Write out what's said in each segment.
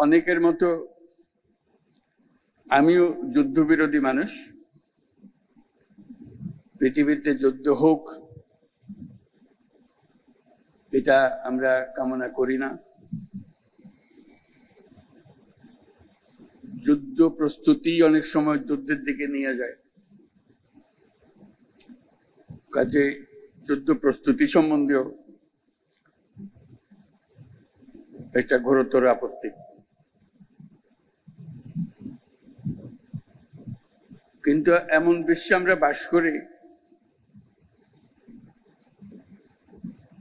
অনেকের মতো আমিও যুদ্ধবিরোধী মানুষ। পৃথিবীতে যুদ্ধ হোক এটা আমরা কামনা করি না। যুদ্ধ প্রস্তুতি অনেক সময় যুদ্ধের দিকে নিয়ে যায়, কাজে যুদ্ধ প্রস্তুতি সম্বন্ধেও একটা ঘোরতর আপত্তি। কিন্তু এমন বিশ্বে আমরা বাস করি,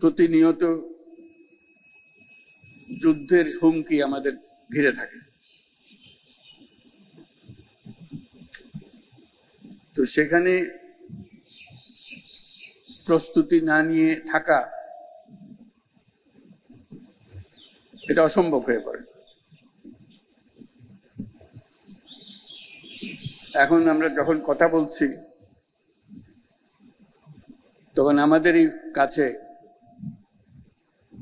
প্রতিনিয়ত যুদ্ধের হুমকি আমাদের ঘিরে থাকে। তো সেখানে প্রস্তুতি না নিয়ে থাকা এটা অসম্ভব হয়ে পড়ে। এখন আমরা যখন কথা বলছি তখন আমাদেরই কাছে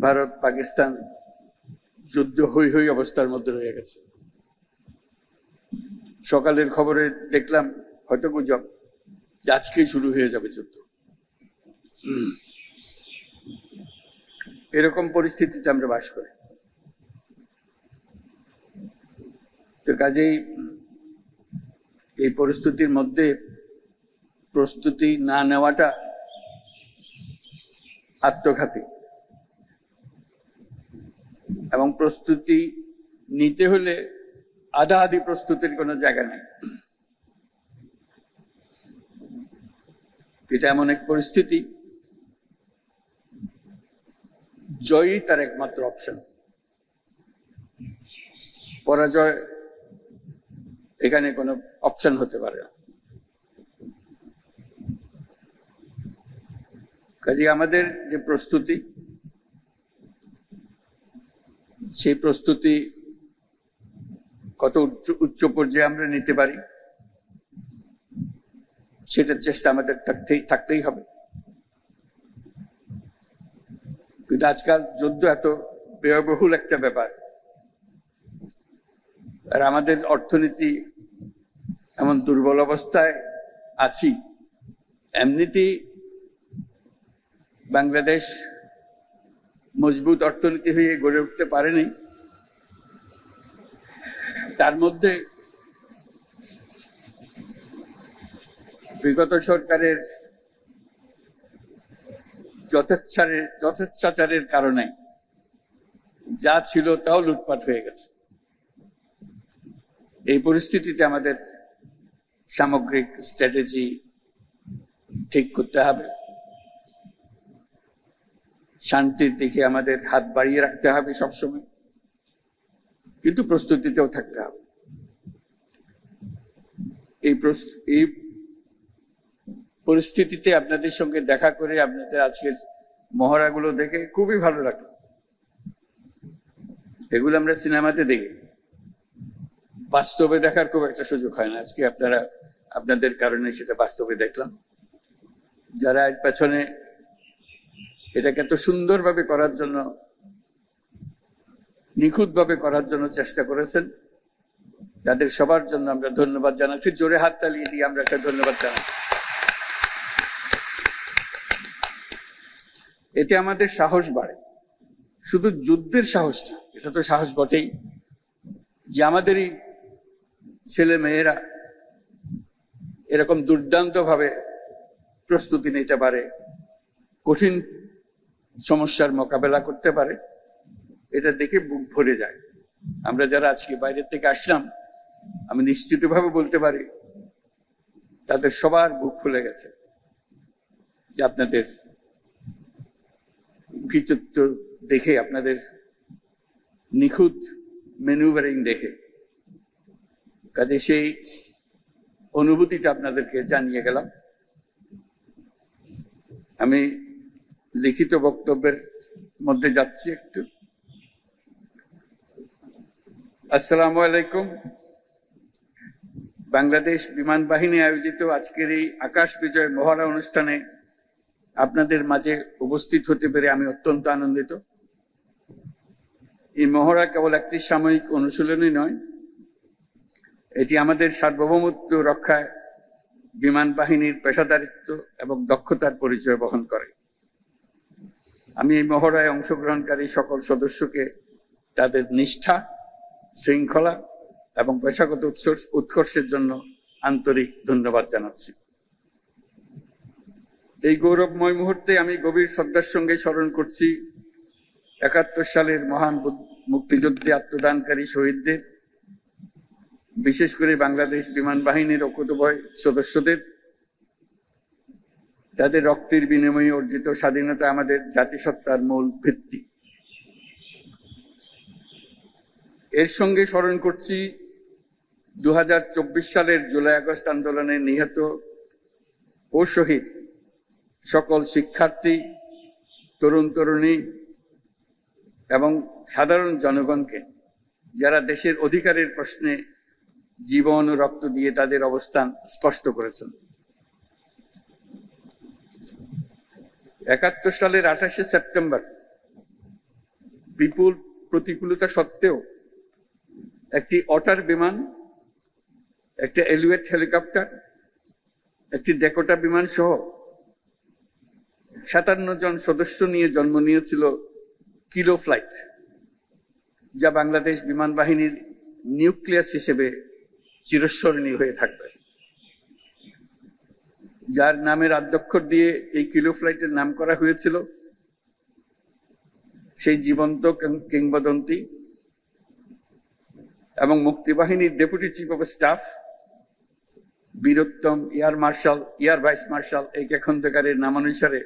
ভারত পাকিস্তান যুদ্ধ হই হই অবস্থার মধ্যে রয়ে গেছে। সকালের খবরে দেখলাম, হয়তো গুজব, আজকেই শুরু হয়ে যাবে যুদ্ধ। এরকম পরিস্থিতিতে আমরা বাস করি। তো কাজেই এই পরিস্থিতির মধ্যে প্রস্তুতি না নেওয়াটা আত্মঘাতী, এবং প্রস্তুতি নিতে হলে আধা আধি প্রস্তুতির কোনো জায়গা নেই। এটা এমন এক পরিস্থিতি, জয়ই তার একমাত্র অপশন। পরাজয় এখানে কোনো অপশন হতে পারে না। কাজে আমাদের যে প্রস্তুতি, সেই প্রস্তুতি কত উচ্চ পর্যায়ে আমরা নিতে পারি সেটার চেষ্টা আমাদের থাকতেই হবে। কিন্তু আজকাল যুদ্ধ এত ব্যয়বহুল একটা ব্যাপার, আর আমাদের অর্থনীতি এমন দুর্বল অবস্থায় আছি। এমনিতেই বাংলাদেশ মজবুত অর্থনীতি হয়ে গড়ে উঠতে পারেনি, তার মধ্যে বিগত সরকারের যথেচ্ছাচারের কারণে যা ছিল তাও লুটপাট হয়ে গেছে। এই পরিস্থিতিতে আমাদের সামগ্রিক স্ট্র্যাটেজি ঠিক করতে হবে। শান্তির দিকে আমাদের হাত বাড়িয়ে রাখতে হবে সবসময়, কিন্তু প্রস্তুতিতেও থাকতে হবে। এই পরিস্থিতিতে আপনাদের সঙ্গে দেখা করে, আপনাদের আজকের মহড়াগুলো দেখে খুবই ভালো লাগলো। এগুলো আমরা সিনেমাতে দেখি, বাস্তবে দেখার খুব একটা সুযোগ হয় না। আজকে আপনাদের কারণে সেটা বাস্তবে দেখলাম। যারা এর পেছনে এটাকে এত সুন্দরভাবে করার জন্য, নিখুঁতভাবে করার জন্য চেষ্টা করেছেন, তাদের সবার জন্য আমরা ধন্যবাদ জানাচ্ছি। জোরে হাত তালিয়ে দিয়ে আমরা একটা ধন্যবাদ জানাই। এতে আমাদের সাহস বাড়ে, শুধু যুদ্ধের সাহস না, এটা তো সাহস বটেই, যে আমাদেরই ছেলে মেয়েরা এরকম দুর্দান্ত ভাবে প্রস্তুতি নিতে পারে, কঠিন সমস্যার মোকাবেলা করতে পারে, এটা দেখে বুক ভরে যায়। আমরা যারা আজকে বাইরের থেকে আসলাম, আমি নিশ্চিতভাবে বলতে পারি তাদের সবার বুক ফুলে গেছে, যে আপনাদের কৃতিত্ব দেখে, আপনাদের নিখুঁত ম্যানুভারিং দেখে। কাজে সেই অনুভূতিটা আপনাদেরকে জানিয়ে গেলাম। আমি লিখিত বক্তব্যের মধ্যে যাচ্ছি একটু। আসসালামু আলাইকুম। বাংলাদেশ বিমান বাহিনী আয়োজিত আজকের এই আকাশ বিজয় মহড়া অনুষ্ঠানে আপনাদের মাঝে উপস্থিত হতে পেরে আমি অত্যন্ত আনন্দিত। এই মহড়া কেবল একটি সাময়িক অনুশীলনই নয়, এটি আমাদের সার্বভৌমত্ব রক্ষায় বিমান বাহিনীর পেশাদারিত্ব এবং দক্ষতার পরিচয় বহন করে। আমি এই মহড়ায় অংশগ্রহণকারী সকল সদস্যকে তাদের নিষ্ঠা, শৃঙ্খলা এবং পেশাগত উৎকর্ষের জন্য আন্তরিক ধন্যবাদ জানাচ্ছি। এই গৌরবময় মুহূর্তে আমি গভীর শ্রদ্ধার সঙ্গে স্মরণ করছি ৭১ সালের মহান মুক্তিযুদ্ধে আত্মদানকারী শহীদদের, বিশেষ করে বাংলাদেশ বিমান বাহিনীর অকুতোভয় সদস্যদের। তাদের রক্তের বিনিময়ে অর্জিত স্বাধীনতা আমাদের জাতিসত্তার মূল ভিত্তি। এর সঙ্গে স্মরণ করছি ২০২৪ সালের জুলাই আগস্ট আন্দোলনে নিহত ও শহীদ সকল শিক্ষার্থী, তরুণ তরুণী এবং সাধারণ জনগণকে, যারা দেশের অধিকারের প্রশ্নে জীবন ও রক্ত দিয়ে তাদের অবস্থান স্পষ্ট করেছেন। ৭১ সালের ২৮শে সেপ্টেম্বর বিপুল প্রতিকূলতা সত্ত্বেও একটি অটার বিমান, একটি এলিওয়েট হেলিকপ্টার, একটি ডেকোটা বিমান সহ ৫৭ জন সদস্য নিয়ে জন্ম নিয়েছিল কিলো ফ্লাইট, যা বাংলাদেশ বিমান বাহিনীর নিউক্লিয়াস হিসেবে চিরস্মরণীয় হয়ে থাকবে। যার নামের আদ্যক্ষর দিয়ে এই কিলো ফ্লাইটের নাম করা হয়েছিল, সেই জীবন্ত কিংবদন্তি এবং মুক্তিবাহিনীর ডেপুটি চিফ অফ স্টাফ বীরোত্তম এয়ার ভাইস মার্শাল একে খন্দকারের নামানুসারে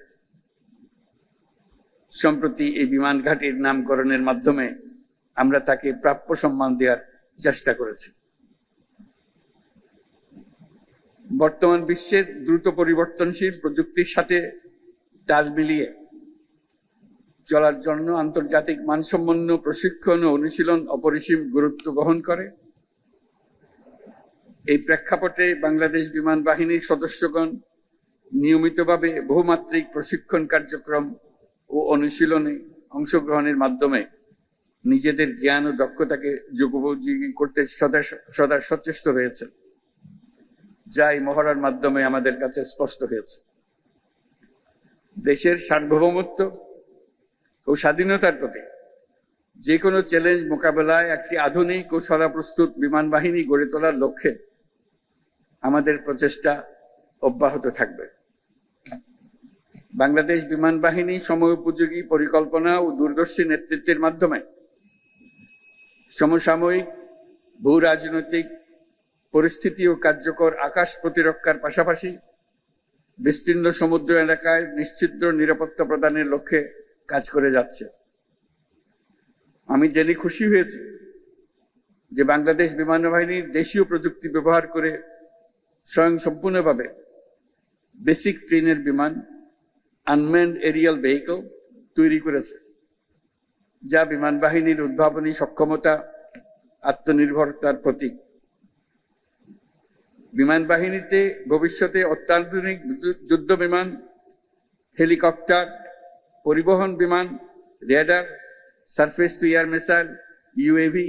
সম্প্রতি এই বিমান ঘাঁটির নামকরণের মাধ্যমে আমরা তাকে প্রাপ্য সম্মান দেওয়ার চেষ্টা করেছি। বর্তমান বিশ্বের দ্রুত পরিবর্তনশীল প্রযুক্তির সাথে তাল মিলিয়ে চলার জন্য আন্তর্জাতিক মানসম্পন্ন প্রশিক্ষণ ও অনুশীলন অপরিসীম গুরুত্ব বহন করে। এই প্রেক্ষাপটে বাংলাদেশ বিমান বাহিনীর সদস্যগণ নিয়মিতভাবে বহুমাত্রিক প্রশিক্ষণ কার্যক্রম ও অনুশীলনে অংশগ্রহণের মাধ্যমে নিজেদের জ্ঞান ও দক্ষতাকে যুগোপযোগী করতে সদা সচেষ্ট রয়েছে, যা এই মহড়ার মাধ্যমে আমাদের কাছে স্পষ্ট হয়েছে। দেশের সার্বভৌমত্ব ও স্বাধীনতার প্রতি যে কোনো চ্যালেঞ্জ মোকাবেলায় একটি আধুনিক ও সদাপ্রস্তুত বিমান বাহিনী গড়ে তোলার লক্ষ্যে আমাদের প্রচেষ্টা অব্যাহত থাকবে। বাংলাদেশ বিমান বাহিনী সময়োপযোগী পরিকল্পনা ও দূরদর্শী নেতৃত্বের মাধ্যমে সমসাময়িক ভূ রাজনৈতিক পরিস্থিতি ও কার্যকর আকাশ প্রতিরক্ষার পাশাপাশি বিস্তীর্ণ সমুদ্র এলাকায় নিশ্চিদ্র নিরাপত্তা প্রদানের লক্ষ্যে কাজ করে যাচ্ছে। আমি জেনে খুশি হয়েছি যে বাংলাদেশ বিমান বাহিনী দেশীয় প্রযুক্তি ব্যবহার করে স্বয়ংসম্পূর্ণভাবে বেসিক ট্রেনের বিমান আনম্যান্ড এরিয়াল ভেহিকল তৈরি করেছে, যা বিমান বাহিনীর উদ্ভাবনী সক্ষমতা, আত্মনির্ভরতার প্রতীক। বিমান বাহিনীতে ভবিষ্যতে অত্যাধুনিক যুদ্ধ বিমান, হেলিকপ্টার, পরিবহন বিমান, radar, surface to air missile, UAV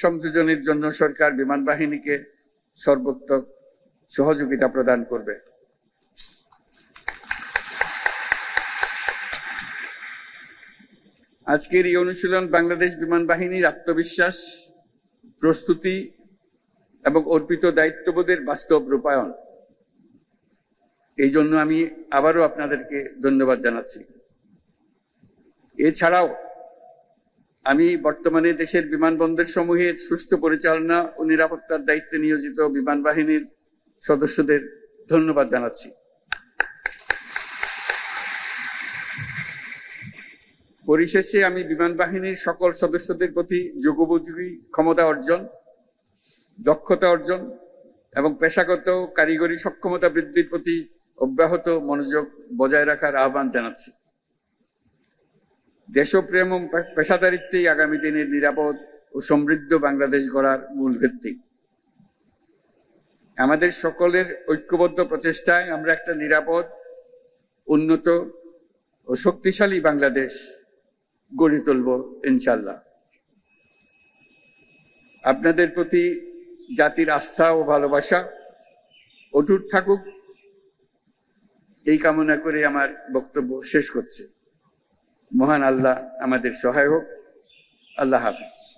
সংযোজনের জন্য সরকার বিমান বাহিনীকে সর্বোত্তম সহযোগিতা প্রদান করবে। আজকের এই অনুশীলন বাংলাদেশ বিমান বাহিনীর আত্মবিশ্বাস, প্রস্তুতি এবং অর্পিত দায়িত্ববোধের বাস্তব রূপায়ণ। এই জন্য আমি আবারও আপনাদেরকে ধন্যবাদ জানাচ্ছি। এছাড়াও আমি বর্তমানে দেশের বিমানবন্দর সমূহের সুষ্ঠু পরিচালনা ও নিরাপত্তার দায়িত্বে নিয়োজিত বিমান বাহিনীর সদস্যদের ধন্যবাদ জানাচ্ছি। পরিশেষে আমি বিমান বাহিনীর সকল সদস্যদের প্রতি যুগোপযোগী ক্ষমতা অর্জন, দক্ষতা অর্জন এবং পেশাগত কারিগরি সক্ষমতা বৃদ্ধির প্রতি অব্যাহত মনোযোগ বজায় রাখার আহ্বান জানাচ্ছি। দেশপ্রেম ও পেশাদারিত্বই আগামী দিনের নিরাপদ ও সমৃদ্ধ বাংলাদেশ গড়ার মূল ভিত্তি। আমাদের সকলের ঐক্যবদ্ধ প্রচেষ্টায় আমরা একটা নিরাপদ, উন্নত ও শক্তিশালী বাংলাদেশ গড়ে তুলব ইনশাআল্লাহ। আপনাদের প্রতি জাতির আস্থা ও ভালোবাসা অটুট থাকুক, এই কামনা করে আমার বক্তব্য শেষ করছি। মহান আল্লাহ আমাদের সহায় হোক। আল্লাহ হাফিজ।